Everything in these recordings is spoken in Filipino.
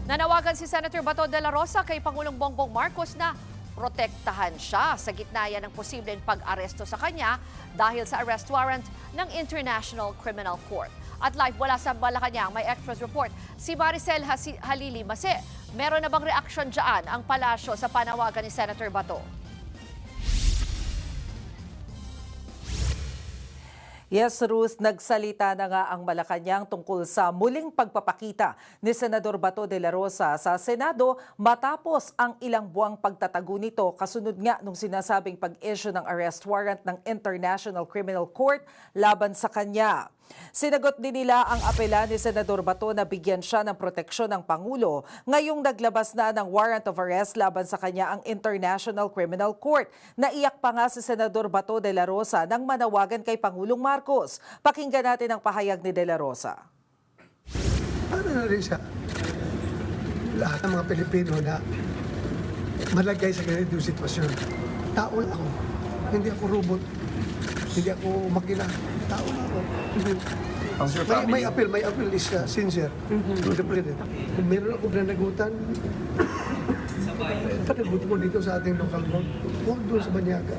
Nanawagan si Senator Bato de la Rosa kay Pangulong Bongbong Marcos na protektahan siya sa gitna yan ng posibleng pag-aresto sa kanya dahil sa arrest warrant ng International Criminal Court. At live wala sa Malacanang, may extras report si Maricel Halili Mase. Meron na bang reaksyon dyan ang palasyo sa panawagan ni Senator Bato? Yes, Ruth, nagsalita na nga ang Malacanang tungkol sa muling pagpapakita ni Senador Bato de la Rosa sa Senado matapos ang ilang buwang pagtatago nito kasunod nga nung sinasabing pag-issue ng arrest warrant ng International Criminal Court laban sa kanya. Sinagot din nila ang apela ni Senador Bato na bigyan siya ng proteksyon ng Pangulo ngayong naglabas na ng warrant of arrest laban sa kanya ang International Criminal Court. Naiyak pa nga si Senador Bato de la Rosa nang manawagan kay Pangulong Marcos. Pakinggan natin ang pahayag ni de la Rosa. Para na rin sa lahat ng mga Pilipino na malagay sa ganitong sitwasyon. Tao lang ako. Hindi ako robot. Hindi ako makina. Tao lang ako. May appeal is sincere to the President. Kung meron ako nanagutan, panagutin ko dito sa ating local road. Huwag doon sa Banyaga.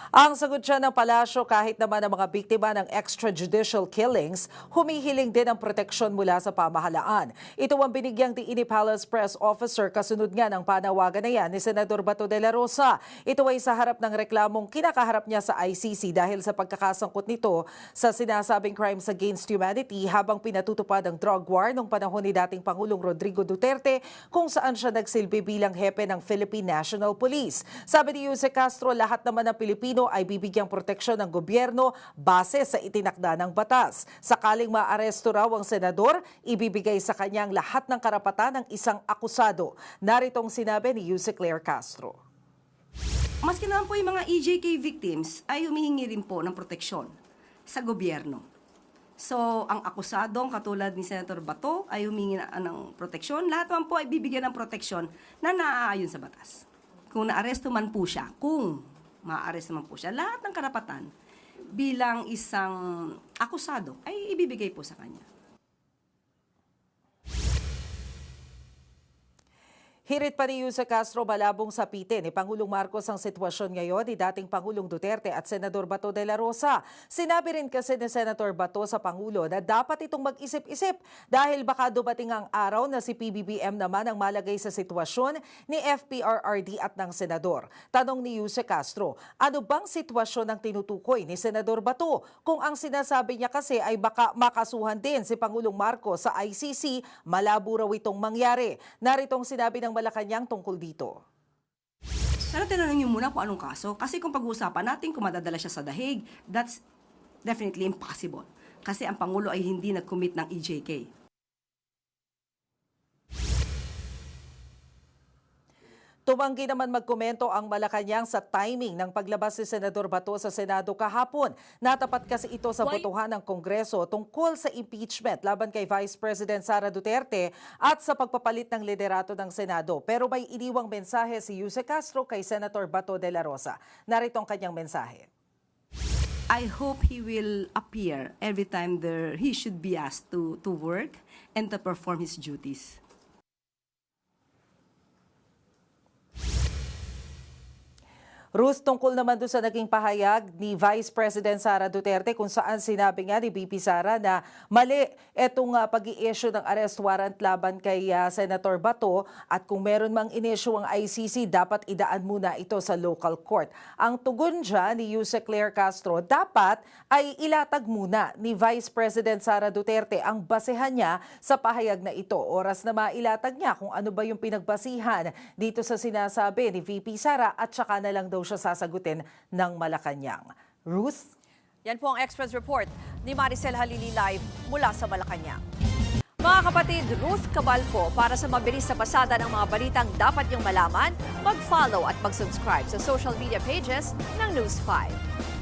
Ang sagot siya ng palasyo kahit naman ang mga biktima ng extrajudicial killings, humihiling din ang proteksyon mula sa pamahalaan. Ito ang binigyang diin ni Palace Press Officer kasunod nga ng panawagan na yan ni Senador Bato de la Rosa. Ito ay sa harap ng reklamong kinakaharap niya sa ICC dahil sa pagkakasangkot nito sa sinasabing crimes against humanity habang pinatutupad ang drug war noong panahon ni dating Pangulong Rodrigo Duterte kung saan siya nagsilbi bilang hepe ng Philippine National Police. Sabi ni Jose Castro, lahat naman ng Pilipino ay bibigyang proteksyon ng gobyerno base sa itinakda ng batas. Sakaling maaresto raw ang senador, ibibigay sa kanyang lahat ng karapatan ng isang akusado. Naritong sinabi ni Jose Claire Castro. Maski naman po yung mga EJK victims ay humihingi rin po ng proteksyon sa gobyerno. So, ang akusadong katulad ni Senator Bato ay humingi ng proteksyon. Lahat naman po ay bibigyan ng proteksyon na naaayon sa batas. Kung naaresto man po siya, maaarest naman po siya, lahat ng karapatan bilang isang akusado ay ibibigay po sa kanya. Hirit pa ni Jose Castro, malabong sapitin ni Pangulong Marcos ang sitwasyon ngayon ni dating Pangulong Duterte at Senador Bato de la Rosa. Sinabi rin kasi ni Senator Bato sa Pangulo na dapat itong mag-isip-isip dahil baka dumating ang araw na si PBBM naman ang malagay sa sitwasyon ni FPRRD at ng Senador. Tanong ni Jose Castro, ano bang sitwasyon ang tinutukoy ni Senador Bato kung ang sinasabi niya kasi ay baka makasuhan din si Pangulong Marcos sa ICC, malabo raw itong mangyari. Naritong sinabi ng Malacanang tungkol dito. Sana tinanong niyo muna kung anong kaso. Kasi kung pag-uusapan natin kung madadala siya sa dahig, that's definitely impossible. Kasi ang Pangulo ay hindi nag-commit ng EJK. Tumanggi naman magkomento ang Malacanang sa timing ng paglabas ni Senador Bato sa Senado kahapon. Natapat kasi ito sa botohan ng Kongreso tungkol sa impeachment laban kay Vice President Sara Duterte at sa pagpapalit ng liderato ng Senado. Pero may iniwang mensahe si Jose Castro kay Senator Bato de la Rosa. Narito ang kanyang mensahe. I hope he will appear every time he should be asked to work and to perform his duties. Ruth, tungkol naman doon sa naging pahayag ni Vice President Sara Duterte kung saan sinabi nga ni VP Sara na mali itong pag-i-issue ng arrest warrant laban kay Senator Bato at kung meron mang in-issue ang ICC, dapat idaan muna ito sa local court. Ang tugon dyan ni Jose Claire Castro, dapat ay ilatag muna ni Vice President Sara Duterte ang basehan niya sa pahayag na ito. Oras na mailatag niya kung ano ba yung pinagbasihan dito sa sinasabi ni VP Sara at saka na lang daw siya sasagutin ng Malacanang. Ruth? Yan po ang Express Report ni Maricel Halili live mula sa Malacanang. Mga kapatid, Ruth Cabalco, para sa mabilis na pasada ng mga balitang dapat niyong malaman, mag-follow at mag-subscribe sa social media pages ng News 5.